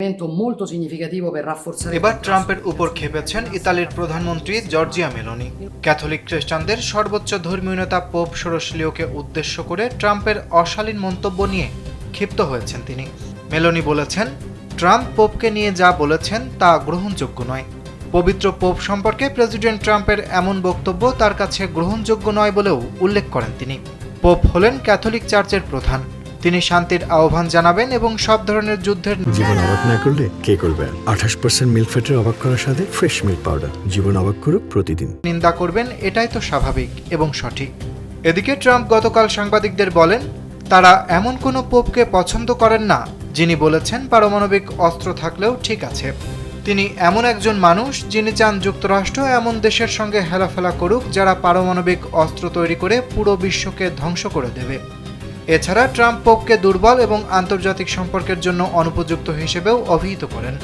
elemento molto significativo per rafforzare এবার ট্রাম্পের উপর ক্ষেপেছেন ইতালির প্রধানমন্ত্রী জর্জিয়া মেলোনি। ক্যাথলিক খ্রিস্টানদের সর্বোচ্চ ধর্মীয় নেতা পোপ ষোড়শ লিওকে উদ্দেশ্য করে ট্রাম্পের অশালীন মন্তব্য নিয়ে ক্ষিপ্ত হয়েছেন তিনি। মেলোনি বলেছেন, ট্রাম্প পোপকে নিয়ে যা বলেছেন তা গ্রহণযোগ্য নয়। পবিত্র পোপ সম্পর্কে প্রেসিডেন্ট ট্রাম্পের এমন বক্তব্য তার কাছে গ্রহণযোগ্য নয় বলেও উল্লেখ করেন তিনি। পোপ হলেন ক্যাথলিক চার্চের প্রধান। তিনি শান্তির আহ্বান জানাবেন এবং সব ধরনের যুদ্ধের জীবন অবাক না করলে কে করবে? 28% মিল্ক ফ্যাটের অবাক করার সাথে ফ্রেশ মিল্ক পাউডার। জীবন অবাক করুক প্রতিদিন। নিন্দা করবেন, এটাই তো স্বাভাবিক এবং সঠিক। এদিকে ট্রাম্প গতকাল সাংবাদিকদের বলেন, তারা এমন কোনো পোপকে পছন্দ করেন না যিনি বলেছেন পারমাণবিক অস্ত্র থাকলেও ঠিক আছে। তিনি এমন একজন মানুষ যিনি চান যুক্তরাষ্ট্র এমন দেশের সঙ্গে হেলাফেলা করুক যারা পারমাণবিক অস্ত্র তৈরি করে পুরো বিশ্বকে ধ্বংস করে দেবে। এছাড়া ট্রাম্প পোপকে দুর্বল এবং আন্তর্জাতিক সম্পর্কের জন্য অনুপযুক্ত হিসেবেও অভিহিত করেন।